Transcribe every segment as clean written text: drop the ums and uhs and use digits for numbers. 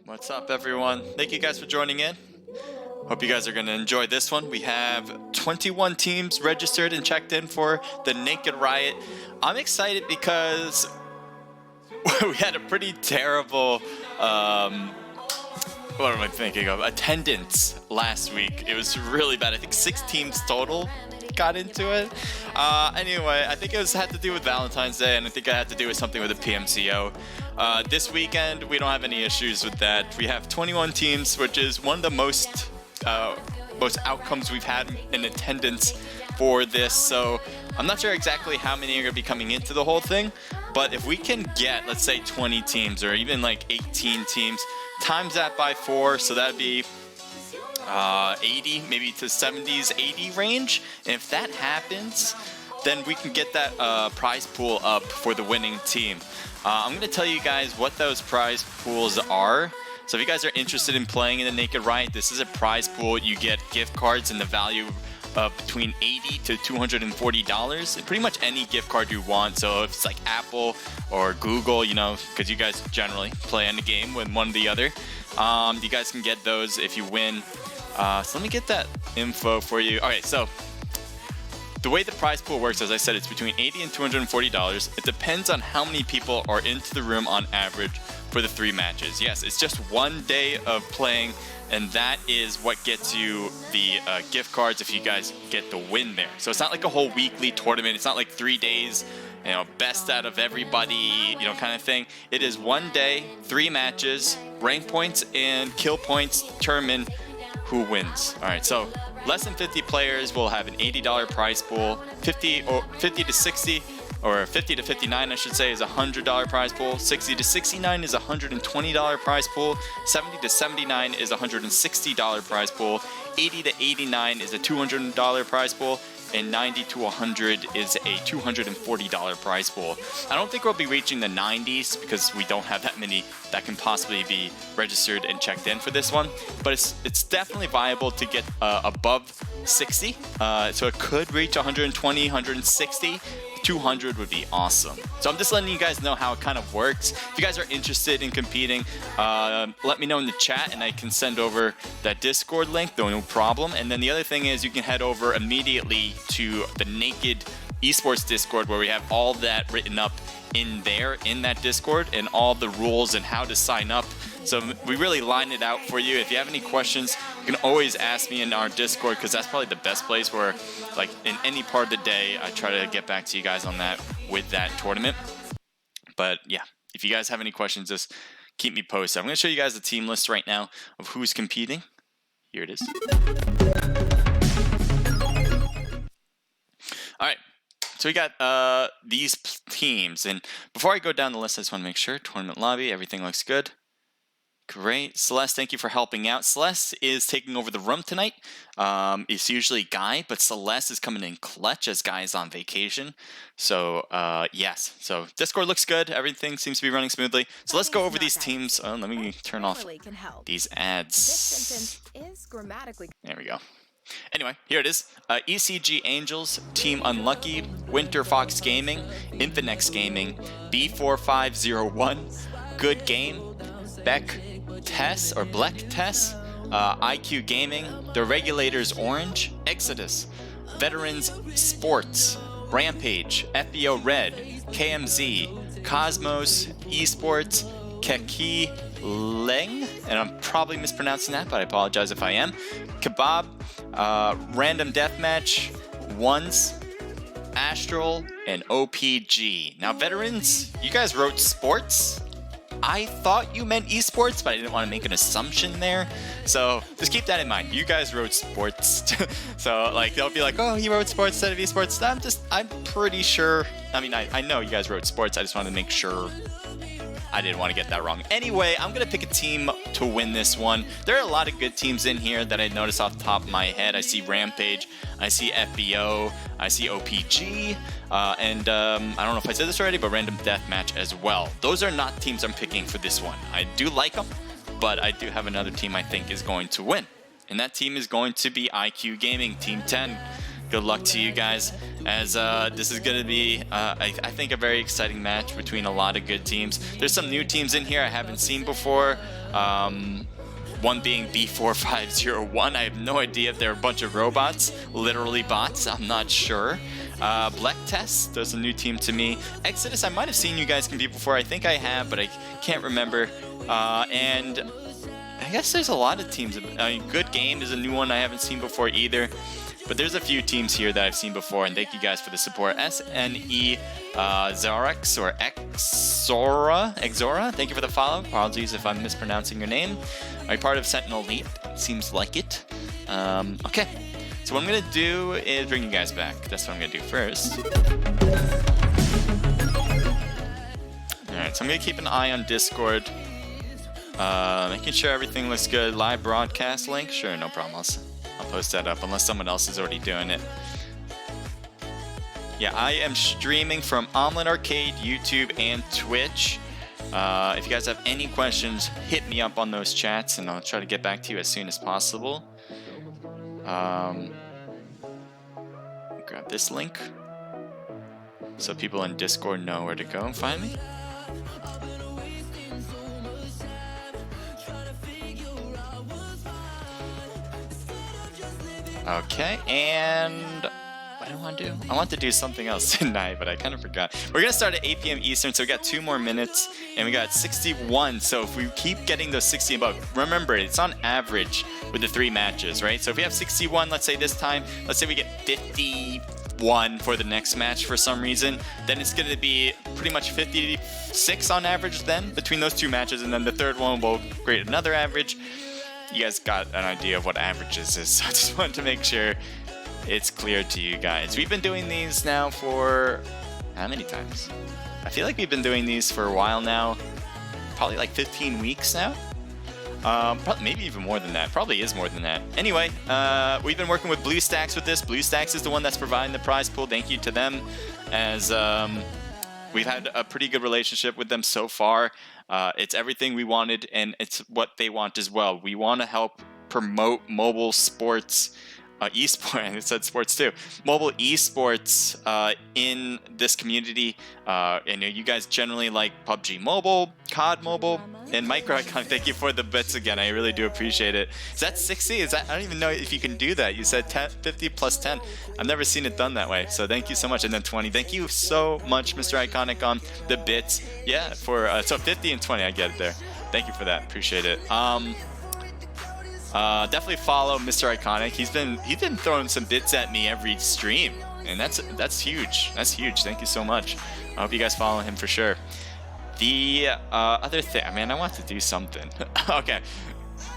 What's up, everyone? Thank you guys for joining in. Hope you guys are going to enjoy this one. We have 21 teams registered and checked in for the Naked Riot. I'm excited because we had a pretty terrible, what am I thinking of? Attendance last week. It was really bad. I think 6 teams total got into it. Anyway, I think it had to do with Valentine's Day, and I think it had to do with something with the PMCO. This weekend, we don't have any issues with that. We have 21 teams, which is one of the most outcomes we've had in attendance for this. So I'm not sure exactly how many are going to be coming into the whole thing, but if we can get, let's say, 20 teams or even like 18 teams, times that by 4, so that'd be 80, maybe to 70s, 80 range. And if that happens, then we can get that prize pool up for the winning team. I'm going to tell you guys what those prize pools are. So if you guys are interested in playing in the Naked Riot, this is a prize pool. You get gift cards in the value of between $80 to $240, and pretty much any gift card you want. So if it's like Apple or Google, you know, because you guys generally play in the game with one or the other, you guys can get those if you win. So let me get that info for you. Okay, so the way the prize pool works, as I said, it's between $80 and $240. It depends on how many people are into the room on average for the 3 matches. Yes, it's just one day of playing, and that is what gets you the gift cards if you guys get the win there. So it's not like a whole weekly tournament. It's not like 3 days, you know, best out of everybody, you know, kind of thing. It is one day, 3 matches, rank points and kill points determine who wins. All right, so less than 50 players will have an $80 prize pool. 50 to 60, or 50 to 59, I should say, is a $100 prize pool. 60 to 69 is a $120 prize pool. 70 to 79 is a $160 prize pool. 80 to 89 is a $200 prize pool. And 90 to 100 is a $240 prize pool. I don't think we'll be reaching the 90s because we don't have that many that can possibly be registered and checked in for this one. But it's definitely viable to get above 60. So it could reach 120, 160. 200 would be awesome. So I'm just letting you guys know how it kind of works. If you guys are interested in competing, let me know in the chat and I can send over that Discord link, no problem. And then the other thing is you can head over immediately to the Naked Esports Discord where we have all that written up in there, in that Discord, and all the rules and how to sign up. So we really line it out for you. If you have any questions, you can always ask me in our Discord because that's probably the best place where, like, in any part of the day, I try to get back to you guys on that with that tournament. But yeah, if you guys have any questions, just keep me posted. I'm going to show you guys the team list right now of who's competing. Here it is. All right. So we got these teams. And before I go down the list, I just want to make sure. Tournament lobby, everything looks good. Great. Celeste, thank you for helping out. Celeste is taking over the room tonight. It's usually Guy, but Celeste is coming in clutch as Guy is on vacation. So, yes. So, Discord looks good. Everything seems to be running smoothly. So, let's go over these teams. Let me turn off these ads. There we go. Anyway, here it is. ECG Angels, Team Unlucky, Winter Fox Gaming, Infinex Gaming, B4501, Good Game, Beck Tess or Bleck Tess, IQ Gaming, The Regulators Orange, Exodus, Veterans Sports, Rampage, FBO Red, KMZ, Cosmos, Esports, Keki Leng, and I'm probably mispronouncing that, but I apologize if I am. Kebab, Random Deathmatch, Ones, Astral, and OPG. Now, veterans, you guys wrote sports. I thought you meant esports, but I didn't want to make an assumption there. So just keep that in mind. You guys wrote sports. So like they'll be like, oh, he wrote sports instead of esports. I'm pretty sure. I mean, I know you guys wrote sports. I just wanted to make sure. I didn't want to get that wrong. Anyway, I'm going to pick a team to win this one. There are a lot of good teams in here that I noticed off the top of my head. I see Rampage, I see FBO, I see OPG, and I don't know if I said this already, but Random Deathmatch as well. Those are not teams I'm picking for this one. I do like them, but I do have another team I think is going to win. And that team is going to be IQ Gaming, Team 10. Good luck to you guys, as this is going to be, I think, a very exciting match between a lot of good teams. There's some new teams in here I haven't seen before. One being B4501. I have no idea if they're a bunch of robots, literally bots. I'm not sure. Black Test, there's a new team to me. Exodus, I might have seen you guys compete before. I think I have, but I can't remember. And I guess there's a lot of teams. I mean, Good Game is a new one I haven't seen before either. But there's a few teams here that I've seen before, and thank you guys for the support. SNE Zorex or Exora, thank you for the follow. Apologies if I'm mispronouncing your name. Are you part of Sentinel Elite? Seems like it. Okay, so what I'm going to do is bring you guys back. That's what I'm going to do first. Alright, so I'm going to keep an eye on Discord. Making sure everything looks good. Live broadcast link? Sure, no problem. I'll post that up unless someone else is already doing it. Yeah, I am streaming from Omelet Arcade, YouTube, and Twitch. If you guys have any questions, hit me up on those chats, and I'll try to get back to you as soon as possible. Grab this link so people in Discord know where to go and find me. Okay, and what do I want to do? I want to do something else tonight, but I kind of forgot. We're going to start at 8 p.m. Eastern, so we got 2 more minutes, and we got 61. So if we keep getting those 60 above, remember, it's on average with the 3 matches, right? So if we have 61, let's say this time, let's say we get 51 for the next match for some reason, then it's going to be pretty much 56 on average then between those 2 matches, and then the third one will create another average. You guys got an idea of what averages is, so I just wanted to make sure it's clear to you guys. We've been doing these now for how many times? I feel like we've been doing these for a while now, probably like 15 weeks now. Probably, maybe even more than that. Probably is more than that. Anyway, we've been working with BlueStacks with this. BlueStacks is the one that's providing the prize pool. Thank you to them, as we've had a pretty good relationship with them so far. It's everything we wanted, and it's what they want as well. We want to help promote mobile sports, esports, and it said sports too. Mobile esports in this community. And you guys generally like PUBG Mobile, COD Mobile, and MicroIcon. Thank you for the bits again. I really do appreciate it. Is that 60? Is that? I don't even know if you can do that. You said 50 plus 10. I've never seen it done that way. So thank you so much. And then 20. Thank you so much, Mr. Iconic, on the bits. Yeah, for so 50 and 20. I get it there. Thank you for that. Appreciate it. Definitely follow Mr. Iconic. He's been throwing some bits at me every stream, and that's huge. That's huge. Thank you so much. I hope you guys follow him for sure. The other thing, man, I want to do something. Okay,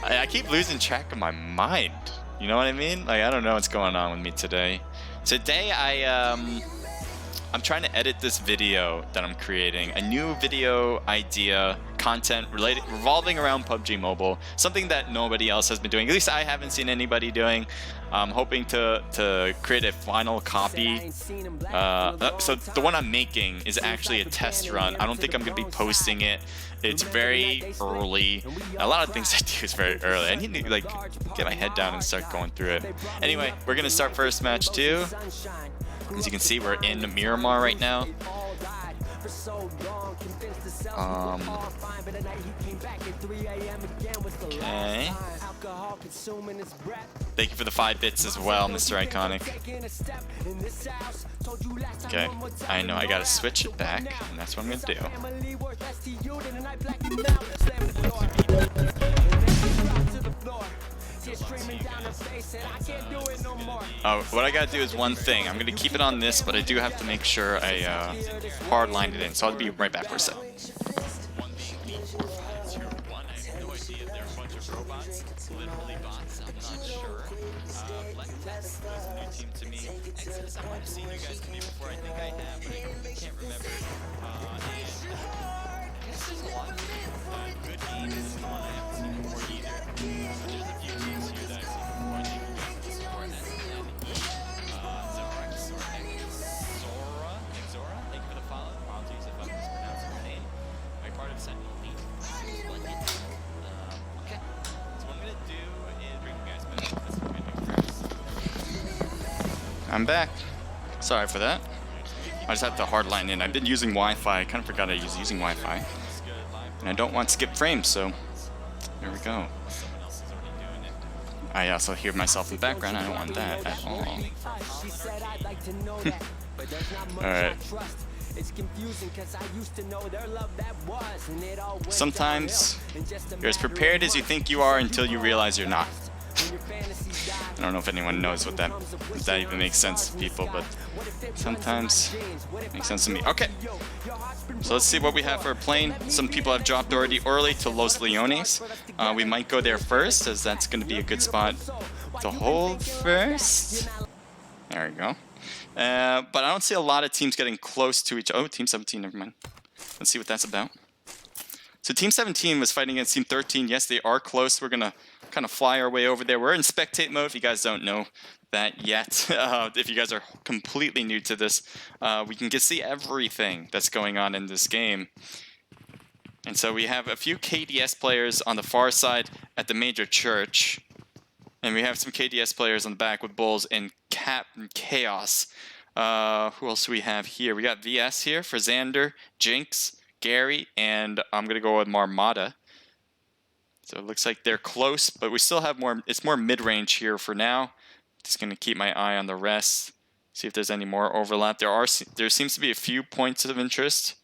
I keep losing track of my mind. You know what I mean? Like, I don't know what's going on with me today. Today I'm trying to edit this video that I'm creating, a new video idea, content revolving around PUBG Mobile, something that nobody else has been doing. At least I haven't seen anybody doing. I'm hoping to create a final copy. So the one I'm making is actually a test run. I don't think I'm going to be posting it. It's very early. A lot of things I do is very early. I need to like get my head down and start going through it. Anyway, we're going to start first match 2. As you can see, we're in Miramar right now. Okay. Thank you for the 5 bits as well, Mr. Iconic. Okay, I know I gotta switch it back, and that's what I'm gonna do. Oh, what I gotta do is one thing. I'm gonna keep it on this, but I do have to make sure I hard-lined it in, so I'll be right back for a second. there's a lot of good games. This is one I haven't seen before either. There's a few teams here that I've seen before. Thank you guys for the support. SNE, Zorax, or Exora, thank you for the follow. Apologies if I'm mispronouncing your name. Are you part of Sentinel Elite? Okay, so what I'm going to do is bring you guys back. That's what I'm going to do first. I'm back. Sorry for that. I just had to hardline in. I've been using Wi-Fi. I kind of forgot I was using Wi-Fi. And I don't want skip frames, so here we go. I also hear myself in the background. I don't want that at all. Alright. Sometimes you're as prepared as you think you are until you realize you're not. I don't know if anyone knows what that even makes sense to people, but sometimes it makes sense to me. Okay, so let's see what we have for a plane. Some people have dropped already early to Los Leones. We might go there first, as that's going to be a good spot to hold first. There we go. But I don't see a lot of teams getting close to each other. Oh, Team 17, never mind. Let's see what that's about. So Team 17 was fighting against Team 13. Yes, they are close. We're going to kind of fly our way over there. We're in spectate mode, if you guys don't know that yet. If you guys are completely new to this, we can see everything that's going on in this game. And so we have a few KDS players on the far side at the major church. And we have some KDS players on the back with Bulls and Captain Chaos. Who else do we have here? We got VS here for Xander, Jinx, Gary, and I'm going to go with Marmada. So it looks like they're close, but we still have more. It's more mid-range here for now. Just going to keep my eye on the rest. See if there's any more overlap. There seems to be a few points of interest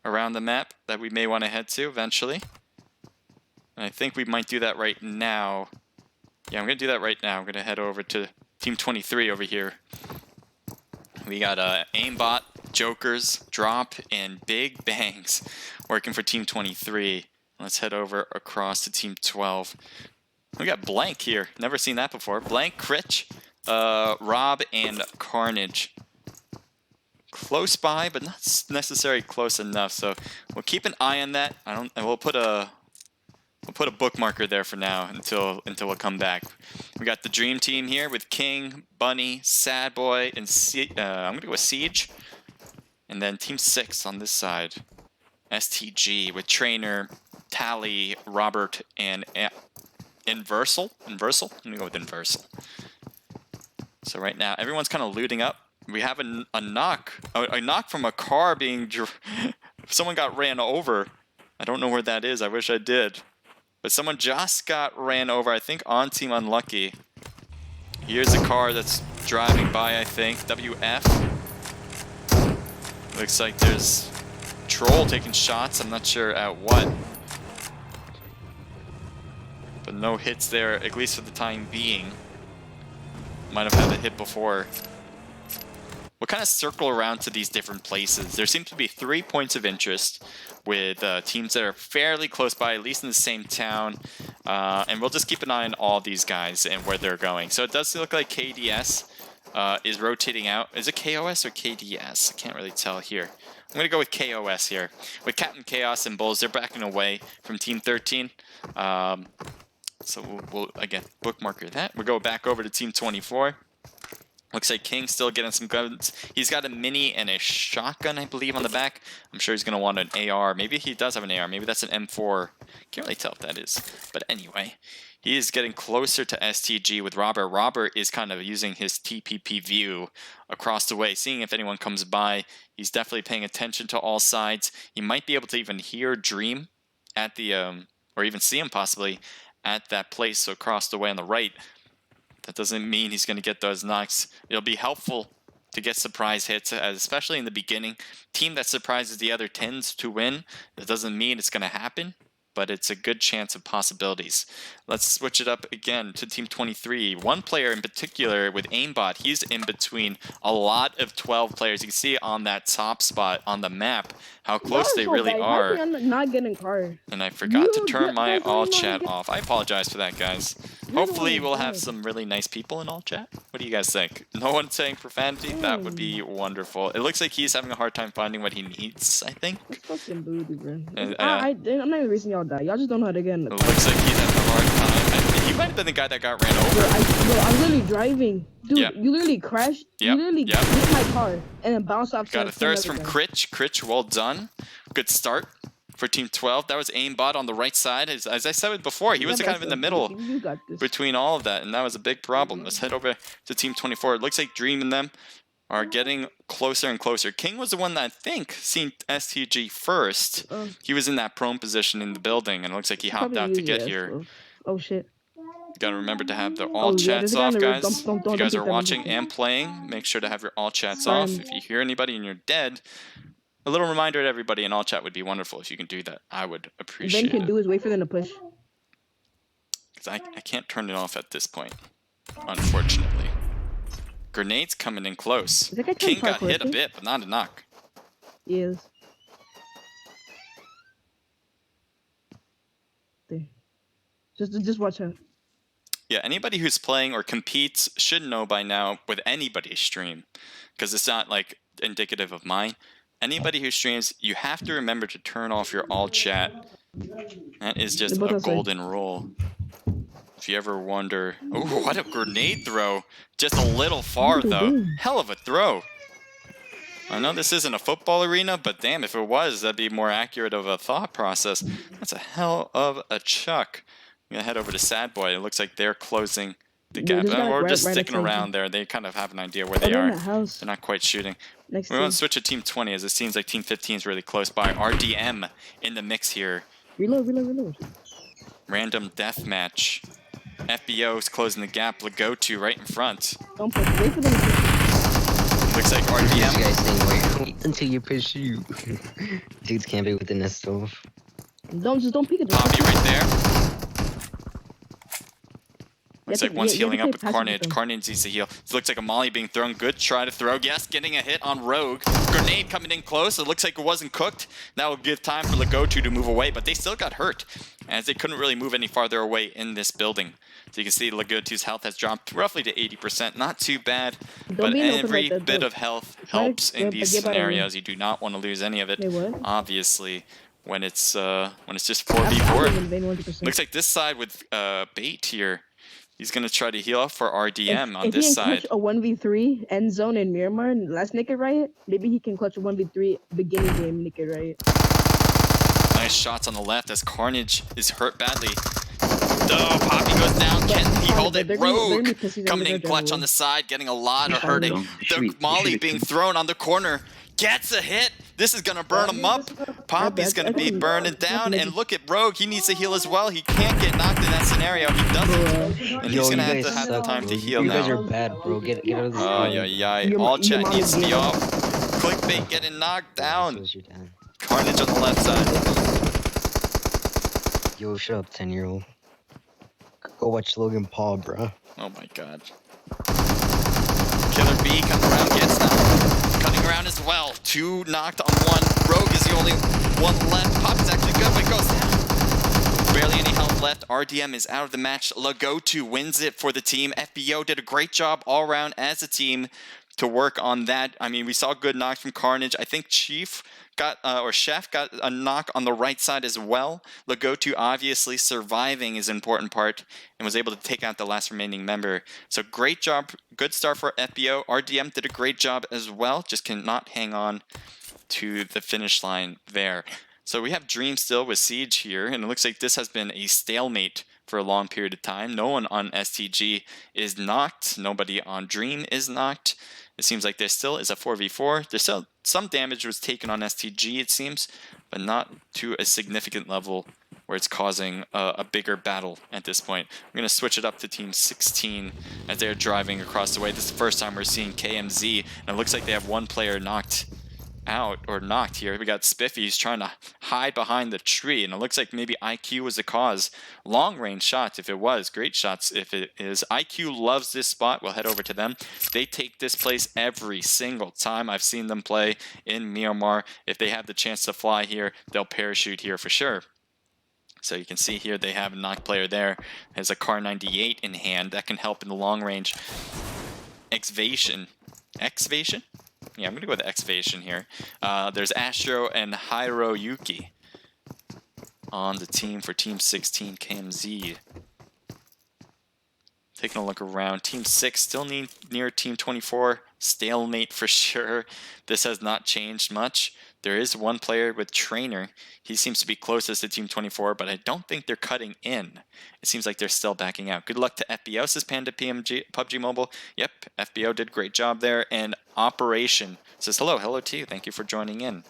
around the map that we may want to head to eventually. And I think we might do that right now. Yeah, I'm going to do that right now. I'm going to head over to Team 23 over here. We got Aimbot, Jokers, Drop, and Big Bangs working for Team 23. Let's head over across to Team 12. We got Blank here. Never seen that before. Blank, Critch, Rob, and Carnage. Close by, but not necessarily close enough. So we'll keep an eye on that. And we'll put a bookmarker there for now until we'll come back. We got the Dream Team here with King, Bunny, Sad Boy, and I'm gonna go with Siege. And then Team 6 on this side. STG with Trainer, Tally, Robert, and Inversal. I'm gonna go with Inversal. So right now, everyone's kind of looting up. We have a knock from a car being... Someone got ran over. I don't know where that is. I wish I did. But someone just got ran over, I think, on Team Unlucky. Here's a car that's driving by, I think. WF. Looks like there's Troll taking shots. I'm not sure at what. But no hits there, at least for the time being. Might have had a hit before. We'll kind of circle around to these different places. There seems to be 3 points of interest with teams that are fairly close by, at least in the same town. And we'll just keep an eye on all these guys and where they're going. So it does look like KDS is rotating out. Is it KOS or KDS? I can't really tell here. I'm going to go with KOS here. With Captain Chaos and Bulls, they're backing away from Team 13. So we'll again, bookmarker that. We'll go back over to Team 24. Looks like King's still getting some guns. He's got a mini and a shotgun, I believe, on the back. I'm sure he's going to want an AR. Maybe he does have an AR. Maybe that's an M4. Can't really tell if that is. But anyway, he is getting closer to STG with Robert. Robert is kind of using his TPP view across the way, seeing if anyone comes by. He's definitely paying attention to all sides. He might be able to even hear Dream at the, or even see him possibly at that place so across the way on the right. That doesn't mean he's going to get those knocks. It'll be helpful to get surprise hits, especially in the beginning. Team that surprises the other tends to win. That doesn't mean it's going to happen. but it's a good chance of possibilities. Let's switch it up again to Team 23. One player in particular with aimbot, he's in between a lot of 12 players. You can see on that top spot on the map how close they really are. I'm not getting card. And I forgot to turn my all chat off. I apologize for that, guys. Hopefully we'll have some really nice people in all chat. What do you guys think? No one saying profanity? That would be wonderful. It looks like he's having a hard time finding what he needs, I think. That's fucking booty, bro. I'm not even racing y'all die. Y'all just don't know how to get in the car. It looks like he's having a hard time. He might have been the guy that got ran over. Bro, I'm literally driving. Dude, you literally crashed. You literally hit my car and then bounced off. Got a thirst from Critch. Critch, well done. Good start for Team 12. That was aimbot on the right side. As I said before, he was kind of in the middle between all of that, and that was a big problem. Let's head over to Team 24. It looks like Dream and them are getting closer and closer. King was the one that I think seen STG first. He was in that prone position in the building, and it looks like he hopped out to get here. Oh shit. You gotta remember to have the all chats off, guys. If you guys are watching and playing, make sure to have your all chats off. If you hear anybody and you're dead, a little reminder to everybody in all chat would be wonderful if you can do that. I would appreciate it. Then can do is wait for them to push. Because I can't turn it off at this point, unfortunately. Grenades coming in close. King got hit a bit, but not a knock. Yes. There. Just watch out. Yeah, anybody who's playing or competes should know by now with anybody's stream, because it's not like indicative of mine. Anybody who streams, you have to remember to turn off your all chat. That is just a golden rule. If you ever wonder, oh, what a grenade throw. Just a little far though. Hell of a throw. I know this isn't a football arena, but damn, if it was, that'd be more accurate of a thought process. That's a hell of a chuck. I'm gonna head over to Sad Boy. It looks like they're closing the gap. We're just sticking around there. They kind of have an idea where they are. They're not quite shooting. We want to switch to Team 20 as it seems like Team 15 is really close by. RDM in the mix here. Reload. Random deathmatch. FBO is closing the gap. Lagotu right in front. Don't push. Wait for them to push. Looks like RDM. You guys staying wait until you push you. Dudes can't be within the stove. Don't peek at them. Poppy right there. Looks like one's healing up with Carnage. Carnage needs to heal. It looks like a molly being thrown. Good try to throw. Yes, getting a hit on Rogue. Grenade coming in close. It looks like it wasn't cooked. That will give time for Lagotu to move away, but they still got hurt, as they couldn't really move any farther away in this building. So you can see Lagotu's health has dropped roughly to 80%. Not too bad, but every bit of health helps in these scenarios. You do not want to lose any of it, obviously, when it's just 4v4. Looks like this side with Bait here. He's going to try to heal up for RDM on this side. If he can clutch a 1v3 end zone in Miramar last Naked Riot, maybe he can clutch a 1v3 beginning game Naked Riot. Nice shots on the left as Carnage is hurt badly. Oh, Poppy goes down. Can he hold it? Rogue coming in clutch on the side, getting a lot of hurting. The molly being thrown on the corner. Gets a hit. This is going to burn him up. Poppy's going to be burning down. And look at Rogue. He needs to heal as well. He can't get knocked in that scenario. He doesn't. And he's going to have the time to heal now. You guys are bad, bro. Get out of this. Oh, yeah. All chat needs to be off. Clickbait getting knocked down. Carnage on the left side. Yo, shut up, 10-year-old. Go watch Logan Paul, bro. Oh, my God. Killer B comes around, gets knocked. Cutting around as well. 2 knocked on 1. Rogue is the only one left. Pop is actually good, but it goes down. Barely any health left. RDM is out of the match. Lagotu wins it for the team. FBO did a great job all around as a team to work on that. I mean, we saw good knocks from Carnage. I think Chief got, or Chef got a knock on the right side as well. Lagotu obviously surviving is an important part and was able to take out the last remaining member. So great job, good start for FBO. RDM did a great job as well, just cannot hang on to the finish line there. So we have Dream still with Siege here, and it looks like this has been a stalemate for a long period of time. No one on STG is knocked. Nobody on Dream is knocked. It seems like there still is a 4v4. There's still some damage was taken on STG, it seems, but not to a significant level where it's causing a bigger battle at this point. We're going to switch it up to Team 16 as they're driving across the way. This is the first time we're seeing KMZ, and it looks like they have one player knocked out or knocked here. We got Spiffy. He's trying to hide behind the tree, and it looks like maybe IQ was the cause. Long range shots if it was. Great shots if it is. IQ loves this spot. We'll head over to them. They take this place every single time I've seen them play in Myanmar. If they have the chance to fly here, they'll parachute here for sure. So you can see here they have a knock player there. Has a Car 98 in hand. That can help in the long range. Excavation? Yeah, I'm going to go with Excavation here. There's Astro and Hiroyuki on the team for Team 16 KMZ. Taking a look around. Team 6 still near Team 24. Stalemate for sure. This has not changed much. There is one player with Trainer. He seems to be closest to Team 24, but I don't think they're cutting in. It seems like they're still backing out. Good luck to FBO, says Panda PUBG Mobile. Yep, FBO did a great job there. And Operation says hello. Hello to you. Thank you for joining in.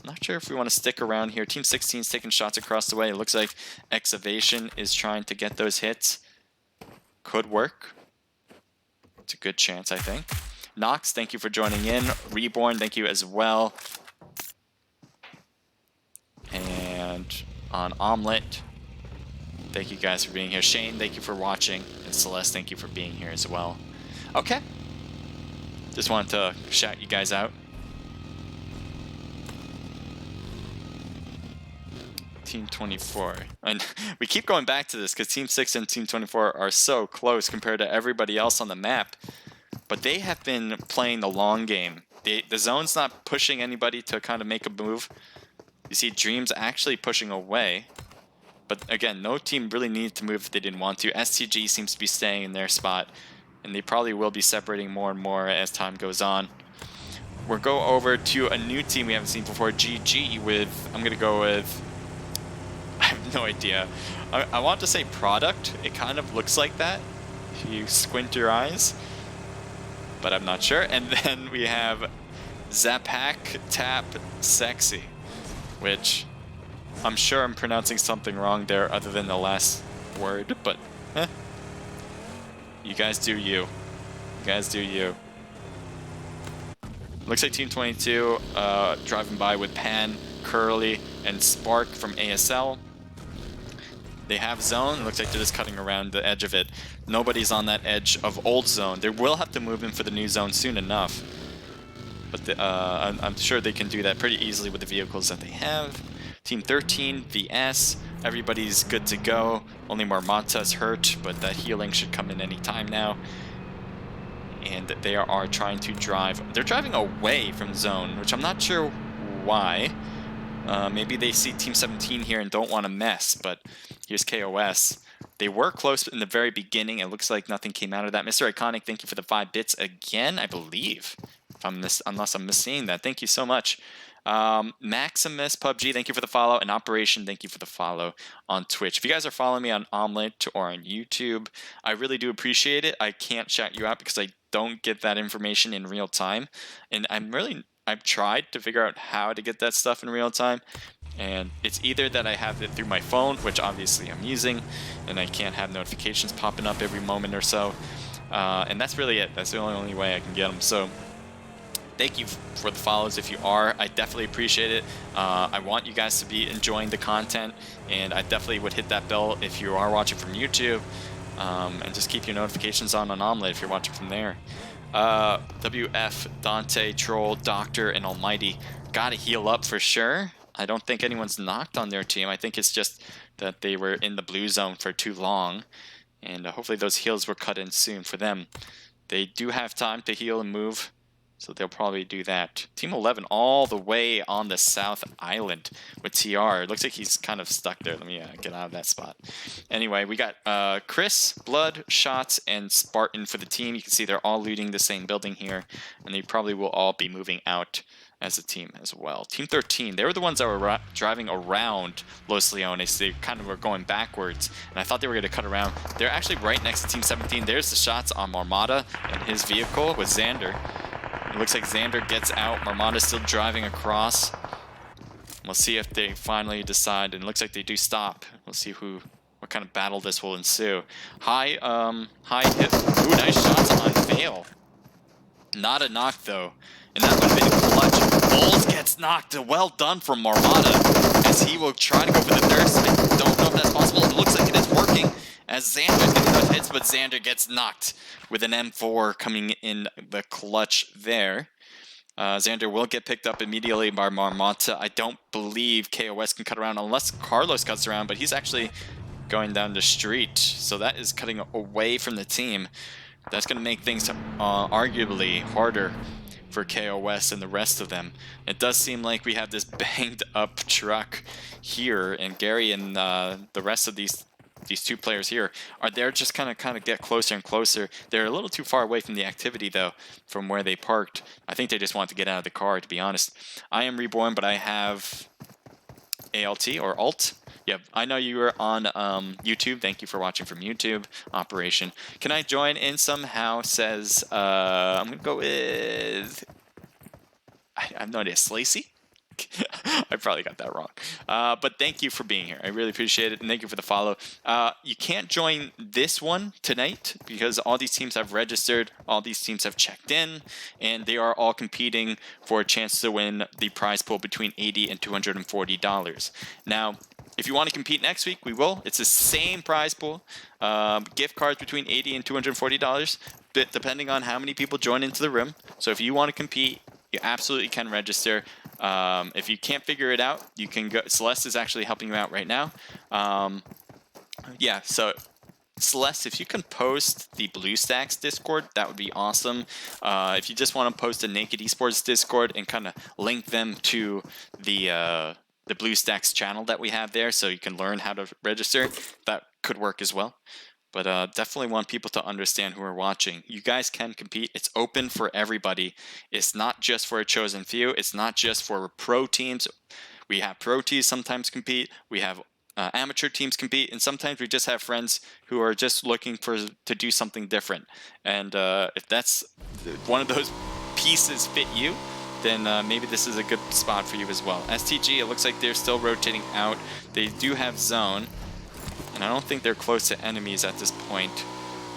Not sure if we want to stick around here. Team 16 is taking shots across the way. It looks like Excavation is trying to get those hits. Could work. It's a good chance, I think. Nox, thank you for joining in. Reborn, thank you as well. And on Omelet, thank you guys for being here. Shane, thank you for watching. And Celeste, thank you for being here as well. Okay. Just wanted to shout you guys out. Team 24. And we keep going back to this because Team 6 and Team 24 are so close compared to everybody else on the map. But they have been playing the long game. The zone's not pushing anybody to kind of make a move. You see Dreams actually pushing away. But again, no team really needed to move if they didn't want to. STG seems to be staying in their spot. And they probably will be separating more and more as time goes on. We'll go over to a new team we haven't seen before. GG with, I'm going to go with, I have no idea. I want to say Product. It kind of looks like that if you squint your eyes. But I'm not sure. And then we have Zapak Tap Sexy, which I'm sure I'm pronouncing something wrong there other than the last word, but you guys do you. You guys do you. Looks like Team 22 driving by with Pan, Curly, and Spark from ASL. They have zone. Looks like they're just cutting around the edge of it. Nobody's on that edge of old zone. They will have to move in for the new zone soon enough. But I'm sure they can do that pretty easily with the vehicles that they have. Team 13, VS. Everybody's good to go. Only Marmotta's hurt, but that healing should come in any time now. And they are trying to drive. They're driving away from zone, which I'm not sure why. Maybe they see Team 17 here and don't want to mess, but here's KOS. They were close in the very beginning. It looks like nothing came out of that. Mr. Iconic, thank you for the 5 bits again, I believe. Unless I'm misseeing that. Thank you so much. Maximus PUBG, thank you for the follow. And Operation, thank you for the follow on Twitch. If you guys are following me on Omelet or on YouTube, I really do appreciate it. I can't shout you out because I don't get that information in real time. And I've tried to figure out how to get that stuff in real time. And it's either that I have it through my phone, which obviously I'm using, and I can't have notifications popping up every moment or so. And that's really it. That's the only way I can get them. So thank you for the follows if you are. I definitely appreciate it. I want you guys to be enjoying the content, and I definitely would hit that bell if you are watching from YouTube, and just keep your notifications on Omelet if you're watching from there. WF, Dante, Troll, Doctor, and Almighty gotta heal up for sure. I don't think anyone's knocked on their team. I think it's just that they were in the blue zone for too long, and hopefully those heals were cut in soon for them. They do have time to heal and move, so they'll probably do that. Team 11 all the way on the South Island with TR. It looks like he's kind of stuck there. Let me get out of that spot. Anyway, we got Chris, Blood, Shots, and Spartan for the team. You can see they're all looting the same building here, and they probably will all be moving out as a team as well. Team 13, they were the ones that were driving around Los Leones. They kind of were going backwards, and I thought they were going to cut around. They're actually right next to Team 17. There's the shots on Marmotta and his vehicle with Xander. It looks like Xander gets out. Marmotta's still driving across. We'll see if they finally decide, and it looks like they do stop. We'll see what kind of battle this will ensue. High hit. Ooh, nice shots on Fail. Not a knock though, and that would have been clutch. Bowles gets knocked. Well done from Marmada, as he will try to go for the third. I don't know if that's possible. It looks like it is working, as Xander's getting those hits, but Xander gets knocked with an M4 coming in the clutch there. Xander will get picked up immediately by Marmota. I don't believe KOS can cut around unless Carlos cuts around, but he's actually going down the street, so that is cutting away from the team. That's going to make things arguably harder for KOS and the rest of them. It does seem like we have this banged up truck here, and Gary and the rest of these two players here are there just kind of get closer and closer. They're a little too far away from the activity though, from where they parked. I think they just want to get out of the car, to be honest. I am Reborn, but I have ALT or Alt. Yeah, I know you were on YouTube. Thank you for watching from YouTube. Operation. Can I join in somehow? Says, I'm going to go with... I have no idea. Slacy? I probably got that wrong. But thank you for being here. I really appreciate it. And thank you for the follow. You can't join this one tonight because all these teams have registered. All these teams have checked in. And they are all competing for a chance to win the prize pool between $80 and $240. Now, if you want to compete next week, we will. It's the same prize pool. Gift cards between $80 and $240, but depending on how many people join into the room. So if you want to compete, you absolutely can register. If you can't figure it out, you can go. Celeste is actually helping you out right now. Yeah, so Celeste, if you can post the BlueStacks Discord, that would be awesome. If you just want to post a Naked Esports Discord and kind of link them to the BlueStacks channel that we have there, so you can learn how to register, that could work as well. But definitely want people to understand who are watching. You guys can compete. It's open for everybody. It's not just for a chosen few. It's not just for pro teams. We have pro teams sometimes compete. We have amateur teams compete. And sometimes we just have friends who are just looking to do something different. And if that's one of those pieces fit you, then maybe this is a good spot for you as well. STG, it looks like they're still rotating out. They do have zone. And I don't think they're close to enemies at this point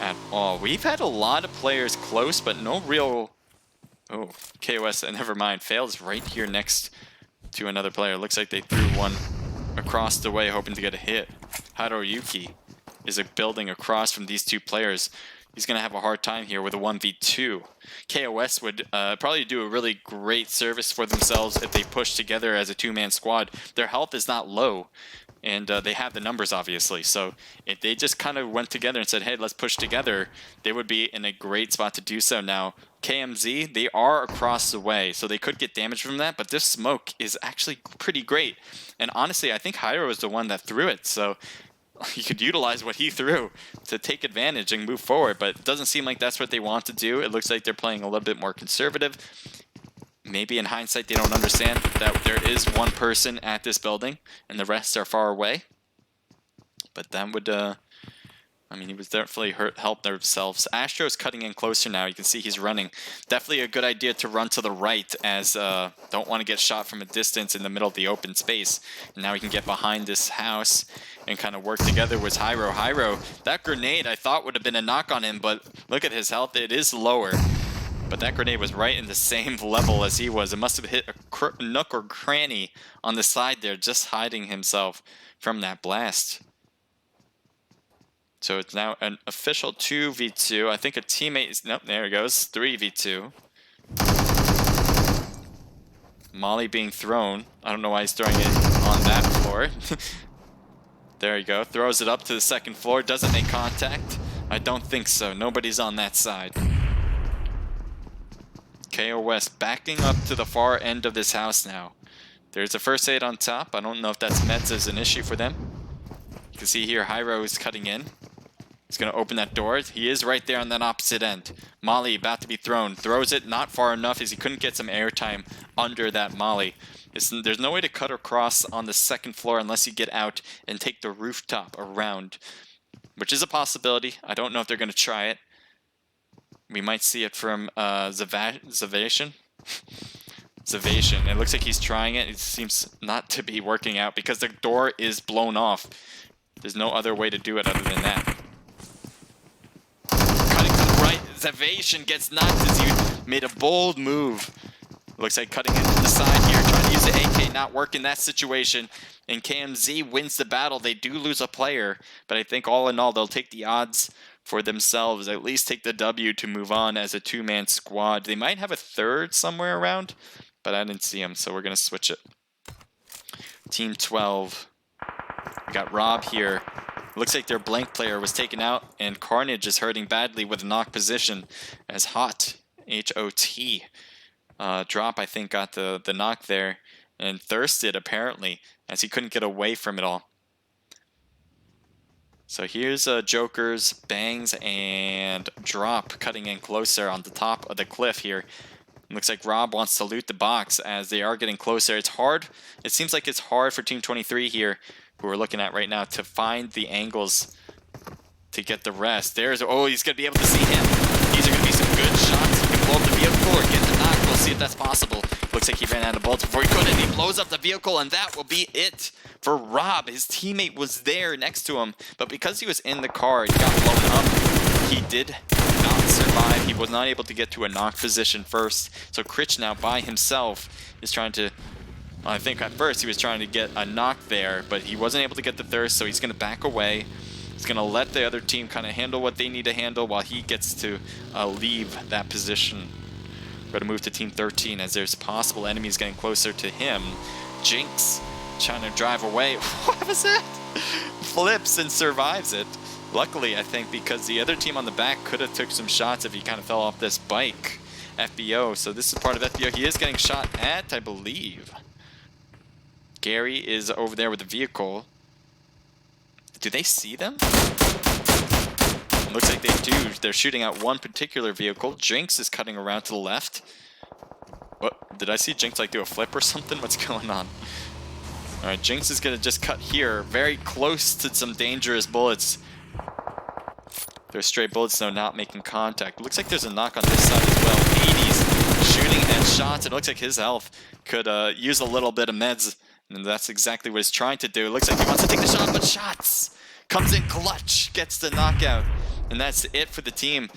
at all. We've had a lot of players close, but no real... Oh, KOS, never mind. Fails right here next to another player. Looks like they threw one across the way, hoping to get a hit. Haruyuki is building across from these two players. He's going to have a hard time here with a 1v2. KOS would probably do a really great service for themselves if they push together as a two-man squad. Their health is not low. And they have the numbers, obviously. So if they just kind of went together and said, hey, let's push together, they would be in a great spot to do so. Now, KMZ, they are across the way, so they could get damage from that. But this smoke is actually pretty great. And honestly, I think Hyro was the one that threw it. So you could utilize what he threw to take advantage and move forward. But it doesn't seem like that's what they want to do. It looks like they're playing a little bit more conservative. Maybe in hindsight they don't understand that there is one person at this building and the rest are far away. But that would, I mean, he was definitely help themselves. Astro's cutting in closer now. You can see he's running. Definitely a good idea to run to the right, as don't want to get shot from a distance in the middle of the open space. And now he can get behind this house and kind of work together with Hyro. Hyro, that grenade I thought would have been a knock on him, but look at his health. It is lower. But that grenade was right in the same level as he was. It must have hit a nook or cranny on the side there, just hiding himself from that blast. So it's now an official 2v2. I think a teammate is... Nope, there it goes. 3v2. Molly being thrown. I don't know why he's throwing it on that floor. There you go. Throws it up to the second floor. Doesn't make contact. I don't think so. Nobody's on that side. KOS backing up to the far end of this house now. There's a first aid on top. I don't know if that's meant as an issue for them. You can see here Hyro is cutting in. He's going to open that door. He is right there on that opposite end. Molly about to be thrown. Throws it not far enough as he couldn't get some airtime under that Molly. There's no way to cut across on the second floor unless you get out and take the rooftop around, which is a possibility. I don't know if they're going to try it. We might see it from Zavation. Zavation. It looks like he's trying it. It seems not to be working out because the door is blown off. There's no other way to do it other than that. Cutting to the right. Zavation gets knocked as he made a bold move. Looks like cutting into the side here, trying to use the AK, not work in that situation. And KMZ wins the battle. They do lose a player, but I think all in all, they'll take the odds for themselves, at least take the W to move on as a two-man squad. They might have a third somewhere around, but I didn't see him, so we're going to switch it. Team 12. We got Rob here. Looks like their blank player was taken out, and Carnage is hurting badly with a knock position as Hot, H-O-T, Drop, I think, got the knock there, and Thirsted, apparently, as he couldn't get away from it all. So here's Jokers, Bangs, and Drop cutting in closer on the top of the cliff here. Looks like Rob wants to loot the box as they are getting closer. It's hard. It seems like it's hard for Team 23 here, who we're looking at right now, to find the angles to get the rest. There's, oh, he's going to be able to see him. These are going to be some good shots. He can blow up the vehicle or get the knock. We'll see if that's possible. Looks like he ran out of bullets before he could, and he blows up the vehicle, and that will be it for Rob. His teammate was there next to him, but because he was in the car, he got blown up. He did not survive. He was not able to get to a knock position first. So Critch now by himself is trying to, I think at first he was trying to get a knock there, but he wasn't able to get the thirst, so he's going to back away. He's going to let the other team kind of handle what they need to handle while he gets to leave that position. We're going to move to Team 13 as there's possible enemies getting closer to him. Jinx trying to drive away. What was that? Flips and survives it. Luckily, I think, because the other team on the back could have took some shots if he kind of fell off this bike. FBO, so this is part of FBO. He is getting shot at, I believe. Gary is over there with the vehicle. Do they see them? Looks like they do. They're shooting at one particular vehicle. Jinx is cutting around to the left. What? Did I see Jinx like do a flip or something? What's going on? Alright, Jinx is going to just cut here. Very close to some dangerous bullets. There's stray bullets, though, not making contact. Looks like there's a knock on this side as well. 80s shooting and shots. It looks like his health could use a little bit of meds. And that's exactly what he's trying to do. It looks like he wants to take the shot, but shots! Comes in clutch, gets the knockout. And that's it for the team.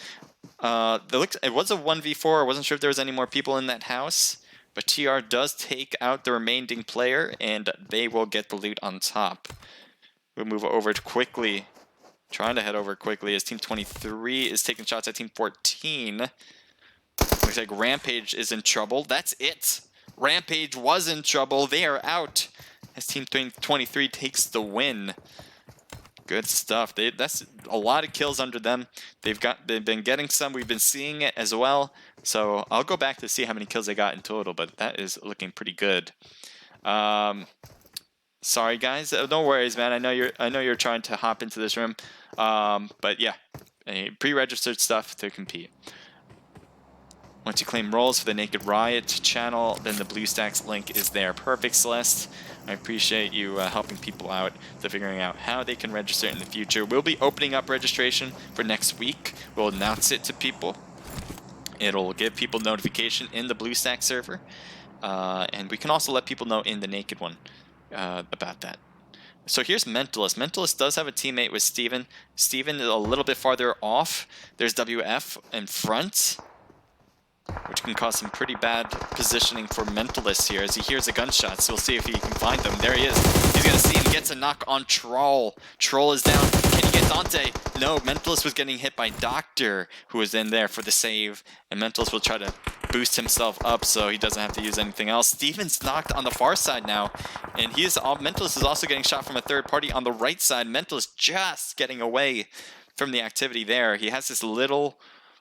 It was a 1v4. I wasn't sure if there was any more people in that house. But TR does take out the remaining player, and they will get the loot on top. We'll move over quickly. Trying to head over quickly as Team 23 is taking shots at Team 14. Looks like Rampage is in trouble. That's it. Rampage was in trouble. They are out as Team 23 takes the win. Good stuff. That's a lot of kills under them. They've been getting some. We've been seeing it as well. So I'll go back to see how many kills they got in total, but that is looking pretty good. Sorry guys, no worries, man. I know you're trying to hop into this room, but yeah, pre-registered stuff to compete. Once you claim roles for the Naked Riot channel, then the BlueStacks link is there. Perfect, Celeste. I appreciate you helping people out to figuring out how they can register in the future. We'll be opening up registration for next week. We'll announce it to people. It'll give people notification in the BlueStacks server, and we can also let people know in the Naked one about that. So here's Mentalist. Mentalist does have a teammate with Steven. Steven is a little bit farther off. There's WF in front, which can cause some pretty bad positioning for Mentalist here as he hears a gunshot. So we'll see if he can find them. There he is. He's going to see him. Gets a knock on Troll. Troll is down. Can he get Dante? No, Mentalist was getting hit by Doctor, who was in there for the save. And Mentalist will try to boost himself up so he doesn't have to use anything else. Steven's knocked on the far side now. And Mentalist is also getting shot from a third party on the right side. Mentalist just getting away from the activity there. He has this little,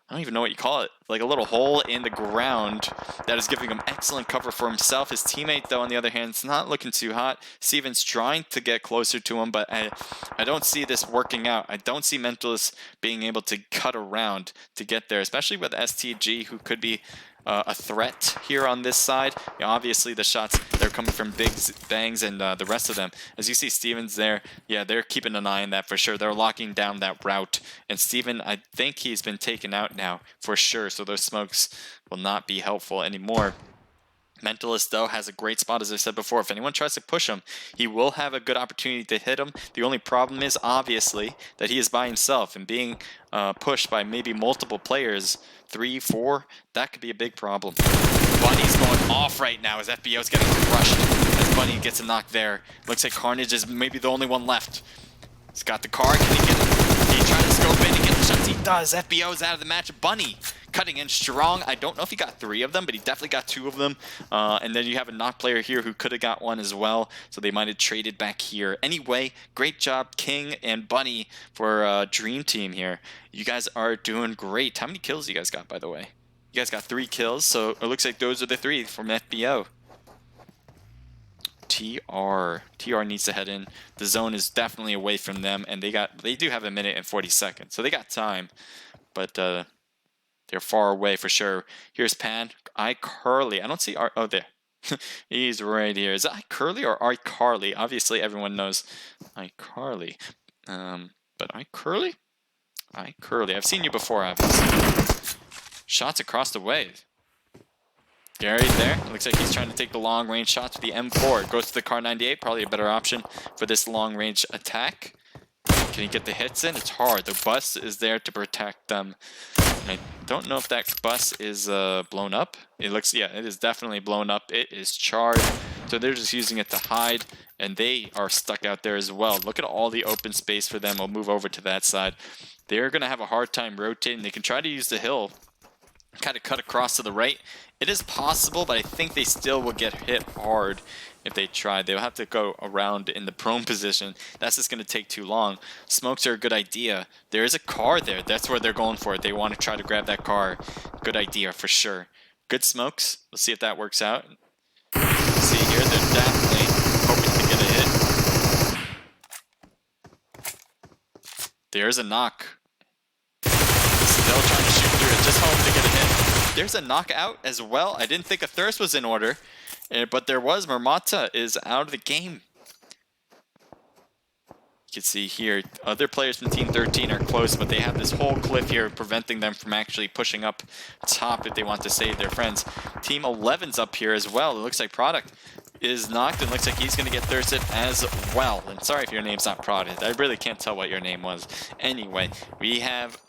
I don't even know what you call it, like a little hole in the ground that is giving him excellent cover for himself. His teammate, though, on the other hand, is not looking too hot. Steven's trying to get closer to him, but I don't see this working out. I don't see Mentalist being able to cut around to get there, especially with STG, who could be a threat here on this side. You know, obviously, the shots, they're coming from Bigs, Bangs, and the rest of them. As you see Steven's there, yeah, they're keeping an eye on that for sure. They're locking down that route. And Steven, I think he's been taken out now for sure, so those smokes will not be helpful anymore. Mentalist, though, has a great spot, as I said before. If anyone tries to push him, he will have a good opportunity to hit him. The only problem is, obviously, that he is by himself, and being pushed by maybe multiple players, 3, 4, that could be a big problem. Bunny's going off right now as FBO's getting crushed as Bunny gets a knock there. Looks like Carnage is maybe the only one left. He's got the car. Can he get it? Can he try to scope in and get the shots? He does. FBO's out of the match. Bunny cutting in strong. I don't know if he got 3 of them, but he definitely got 2 of them. And then you have a knock player here who could have got 1 as well, so they might have traded back here. Anyway, great job, King and Bunny, for Dream Team here. You guys are doing great. How many kills you guys got, by the way? You guys got 3 kills, so it looks like those are the 3 from FBO. TR needs to head in. The zone is definitely away from them, and they do have a minute and 40 seconds, so they got time, but they're far away for sure. Here's Pan. iCarly. I don't see oh, there. He's right here. Is it iCurly or iCarly? Obviously, everyone knows iCarly. But iCurly? iCurly. I've seen you before, obviously. Shots across the way. Gary's there. Looks like he's trying to take the long-range shots with the M4. Goes to the Car 98. Probably a better option for this long-range attack. Can he get the hits in? It's hard. The bus is there to protect them. And I don't know if that bus is blown up. It looks, yeah, it is definitely blown up. It is charred. So they're just using it to hide. And they are stuck out there as well. Look at all the open space for them. We'll move over to that side. They're going to have a hard time rotating. They can try to use the hill. Kind of cut across to the right. It is possible, but I think they still will get hit hard if they try. They'll have to go around in the prone position. That's just going to take too long. Smokes are a good idea. There is a car there. That's where they're going for it. They want to try to grab that car. Good idea for sure. Good smokes. Let's see if that works out. See here, they're definitely hoping to get a hit. There's a knock. Still trying to shoot through it. Just hoping to get a hit. There's a knockout as well. I didn't think a Thirst was in order, but there was. Marmota is out of the game. You can see here, other players from Team 13 are close, but they have this whole cliff here preventing them from actually pushing up top if they want to save their friends. Team 11's up here as well. It looks like Product is knocked, and looks like he's going to get thirsted as well. And sorry if your name's not Product. I really can't tell what your name was. Anyway, we have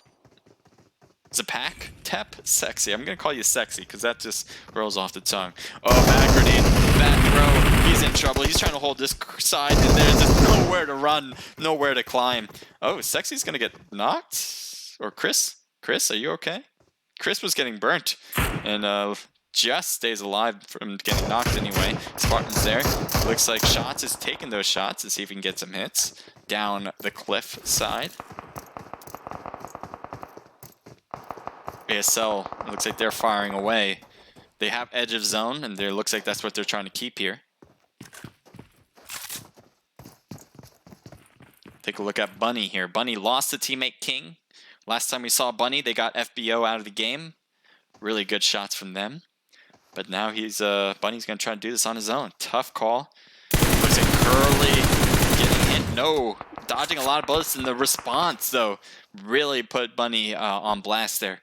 Zapak? Tep? Sexy. I'm going to call you Sexy because that just rolls off the tongue. Oh, back grenade. Back throw. He's in trouble. He's trying to hold this side, and there's just nowhere to run, nowhere to climb. Oh, Sexy's going to get knocked? Or Chris? Chris, are you okay? Chris was getting burnt, and just stays alive from getting knocked anyway. Spartan's there. Looks like Shots is taking those shots to see if he can get some hits down the cliff side. ASL, it looks like they're firing away. They have edge of zone, and it looks like that's what they're trying to keep here. Take a look at Bunny here. Bunny lost to teammate King. Last time we saw Bunny, they got FBO out of the game. Really good shots from them. But now he's Bunny's going to try to do this on his own. Tough call. Looks like Curly getting hit. No. Dodging a lot of bullets in the response, though. Really put Bunny on blast there.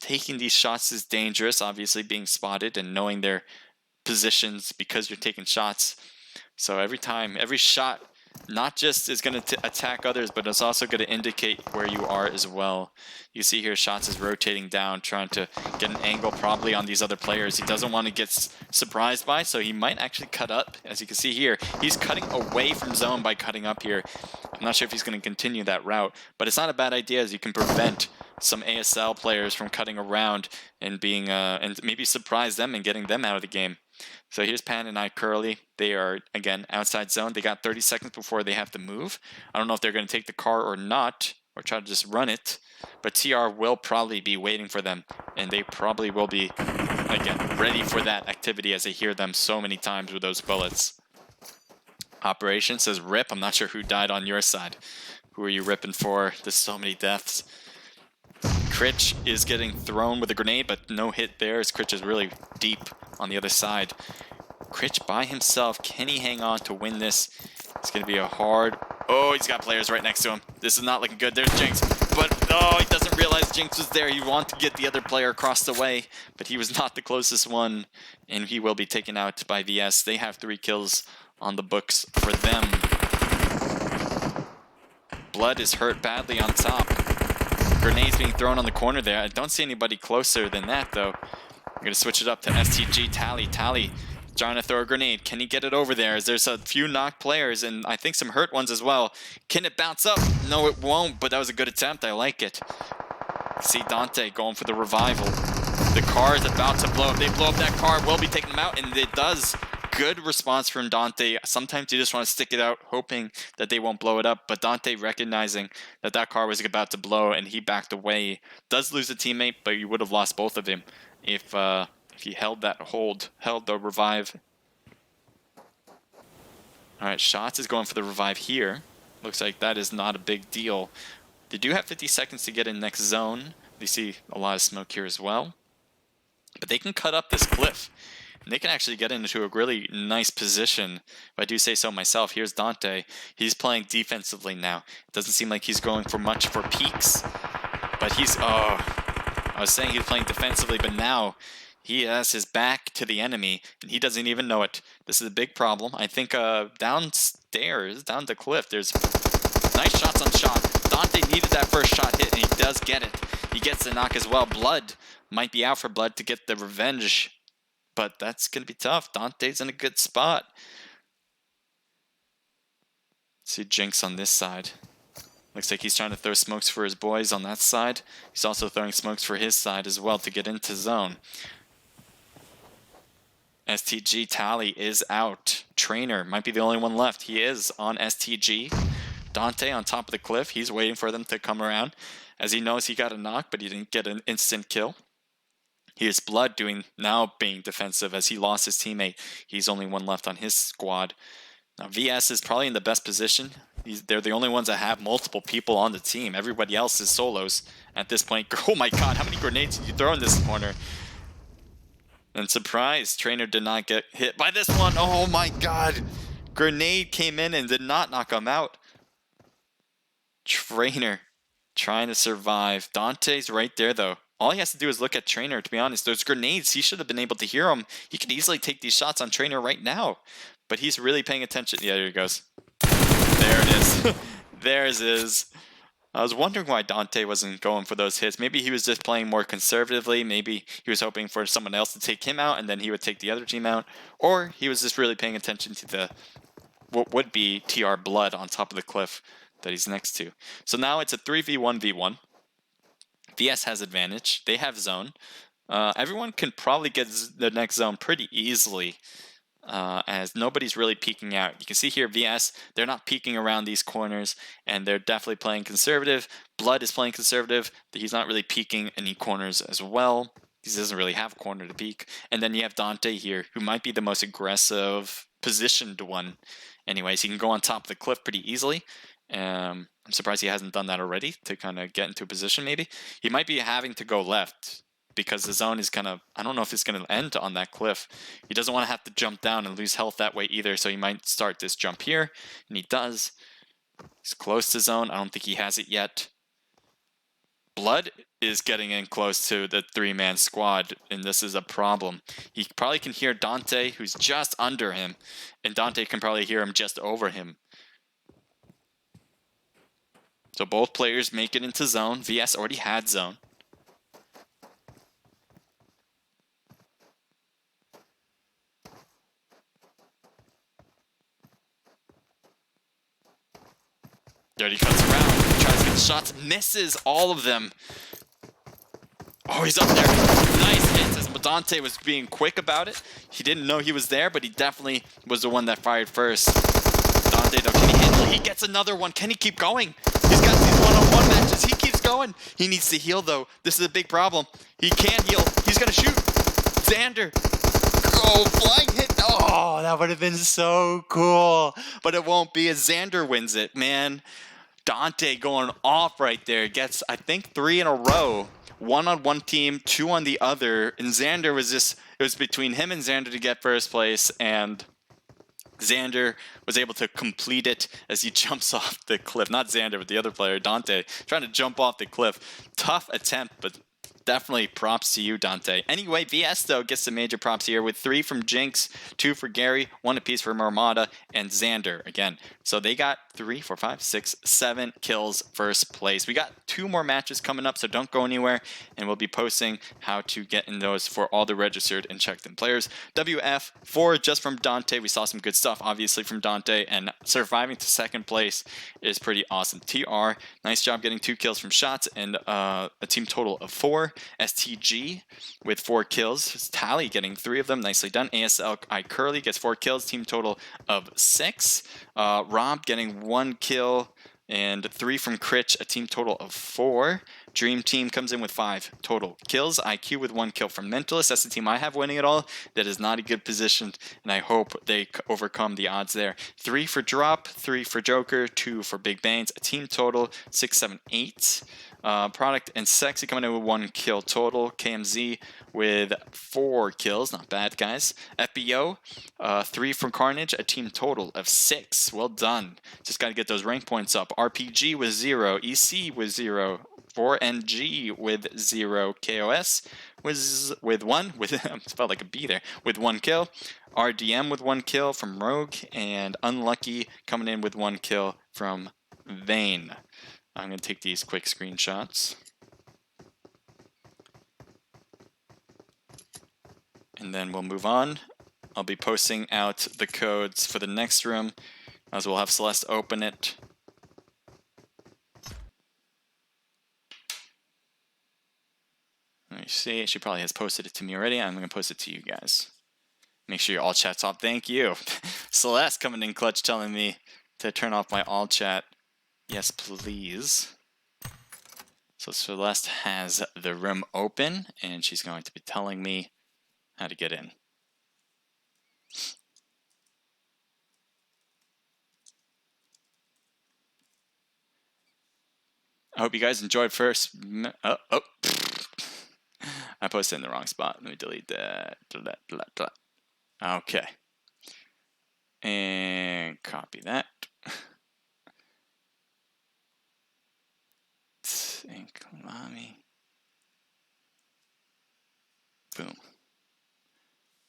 Taking these shots is dangerous, obviously being spotted and knowing their positions because you're taking shots. So every time, every shot, not just is going to attack others, but it's also going to indicate where you are as well. You see here, Shots is rotating down, trying to get an angle probably on these other players. He doesn't want to get surprised by, so he might actually cut up. As you can see here, he's cutting away from zone by cutting up here. I'm not sure if he's going to continue that route, but it's not a bad idea as you can prevent some ASL players from cutting around and being and maybe surprise them and getting them out of the game. So here's Pan and iCurly. They are, again, outside zone. They got 30 seconds before they have to move. I don't know if they're going to take the car or not, or try to just run it. But TR will probably be waiting for them, and they probably will be, again, ready for that activity as they hear them so many times with those bullets. Operation says rip. I'm not sure who died on your side. Who are you ripping for? There's so many deaths. Critch is getting thrown with a grenade, but no hit there as Critch is really deep on the other side. Critch by himself, can he hang on to win this? It's going to be a hard... Oh, he's got players right next to him. This is not looking good. There's Jinx, but oh, he doesn't realize Jinx was there. He wanted to get the other player across the way, but he was not the closest one, and he will be taken out by VS. They have 3 kills on the books for them. Blood is hurt badly on top. Grenades being thrown on the corner there. I don't see anybody closer than that, though. I'm going to switch it up to STG. Tally trying to throw a grenade. Can he get it over there? As there's a few knocked players and I think some hurt ones as well. Can it bounce up? No, it won't, but that was a good attempt. I like it. See Dante going for the revival. The car is about to blow up. They blow up that car. Will be taking them out, and it does. Good response from Dante. Sometimes you just want to stick it out, hoping that they won't blow it up. But Dante recognizing that that car was about to blow, and he backed away. Does lose a teammate, but you would have lost both of them if he held that held the revive. All right, Shots is going for the revive here. Looks like that is not a big deal. They do have 50 seconds to get in next zone. You see a lot of smoke here as well. But they can cut up this cliff. And they can actually get into a really nice position, if I do say so myself. Here's Dante. He's playing defensively now. It doesn't seem like he's going for much for peaks. But he's... Oh, I was saying he's playing defensively, but now he has his back to the enemy, and he doesn't even know it. This is a big problem. I think downstairs, down the cliff, there's nice shots on shot. Dante needed that first shot hit, and he does get it. He gets the knock as well. Blood might be out for Blood to get the revenge, but that's going to be tough. Dante's in a good spot. See Jinx on this side. Looks like he's trying to throw smokes for his boys on that side. He's also throwing smokes for his side as well to get into zone. STG Tally is out. Trainer might be the only one left. He is on STG. Dante on top of the cliff. He's waiting for them to come around, as he knows he got a knock, but he didn't get an instant kill. Here's Blood now being defensive as he lost his teammate. He's only one left on his squad. Now VS is probably in the best position. They're the only ones that have multiple people on the team. Everybody else is solos at this point. Oh my god, how many grenades did you throw in this corner? And surprise, Trainer did not get hit by this one. Oh my god. Grenade came in and did not knock him out. Trainer trying to survive. Dante's right there though. All he has to do is look at Trainer, to be honest. Those grenades, he should have been able to hear them. He could easily take these shots on Trainer right now. But he's really paying attention. Yeah, there he goes. There it is. There it is. I was wondering why Dante wasn't going for those hits. Maybe he was just playing more conservatively. Maybe he was hoping for someone else to take him out and then he would take the other team out. Or he was just really paying attention to what would be TR Blood on top of the cliff that he's next to. So now it's a 3v1v1. VS has advantage. They have zone. Everyone can probably get the next zone pretty easily, as nobody's really peeking out. You can see here VS, they're not peeking around these corners, and they're definitely playing conservative. Blood is playing conservative. He's not really peeking any corners as well. He doesn't really have a corner to peek. And then you have Dante here, who might be the most aggressive positioned one. Anyways, he can go on top of the cliff pretty easily. I'm surprised he hasn't done that already to kind of get into a position maybe. He might be having to go left because the zone is kind of, I don't know if it's going to end on that cliff. He doesn't want to have to jump down and lose health that way either, so he might start this jump here, and he does. He's close to zone. I don't think he has it yet. Blood is getting in close to the 3-man squad, and this is a problem. He probably can hear Dante, who's just under him, and Dante can probably hear him just over him. So both players make it into zone. VS already had zone. Dirty cuts around, tries to get the shots, misses all of them. Oh, he's up there. Nice hits, as Dante was being quick about it. He didn't know he was there, but he definitely was the one that fired first. Dante, though, can he handle it? He gets another one. Can he keep going? He's got these one-on-one matches. He keeps going. He needs to heal, though. This is a big problem. He can't heal. He's going to shoot. Xander. Oh, flying hit. Oh, that would have been so cool. But it won't be as Xander wins it, man. Dante going off right there. Gets, I think, 3 in a row. 1 on one team, 2 on the other. And Xander was just, it was between him and Xander to get first place. And Xander was able to complete it as he jumps off the cliff. Not Xander, but the other player, Dante, trying to jump off the cliff. Tough attempt, but definitely props to you, Dante. Anyway, VS, though, gets some major props here with 3 from Jinx, 2 for Gary, 1 apiece for Armada, and Xander again. So they got 3, 4, 5, 6, 7 kills first place. We got 2 more matches coming up, so don't go anywhere, and we'll be posting how to get in those for all the registered and checked-in players. WF4 just from Dante. We saw some good stuff, obviously, from Dante, and surviving to 2nd place is pretty awesome. TR, nice job getting 2 kills from shots and a team total of 4. STG with 4 kills. Tally getting 3 of them. Nicely done. ASL Curly gets 4 kills. Team total of 6. Rob getting 1 kill and 3 from Critch. A team total of 4. Dream Team comes in with 5 total kills. IQ with 1 kill from Mentalist. That's the team I have winning it all. That is not a good position, and I hope they overcome the odds there. 3 for Drop, 3 for Joker, 2 for Big Bangs. A team total 6, 7, 8. Product and Sexy coming in with 1 kill total. KMZ with 4 kills. Not bad, guys. FBO, 3 from Carnage. A team total of 6. Well done. Just got to get those rank points up. RPG with 0. EC with 0. 4NG with 0. KOS was with 1. Felt like a B there. With 1 kill. RDM with 1 kill from Rogue. And Unlucky coming in with 1 kill from Vayne. I'm going to take these quick screenshots. And then we'll move on. I'll be posting out the codes for the next room, as we'll have Celeste open it. Let me see. She probably has posted it to me already. I'm going to post it to you guys. Make sure your all chat's off. Thank you. Celeste coming in clutch telling me to turn off my all chat. Yes, please. So Celeste has the room open, and she's going to be telling me how to get in. I hope you guys enjoyed first. I posted in the wrong spot. Let me delete that. Okay. And copy that. Boom.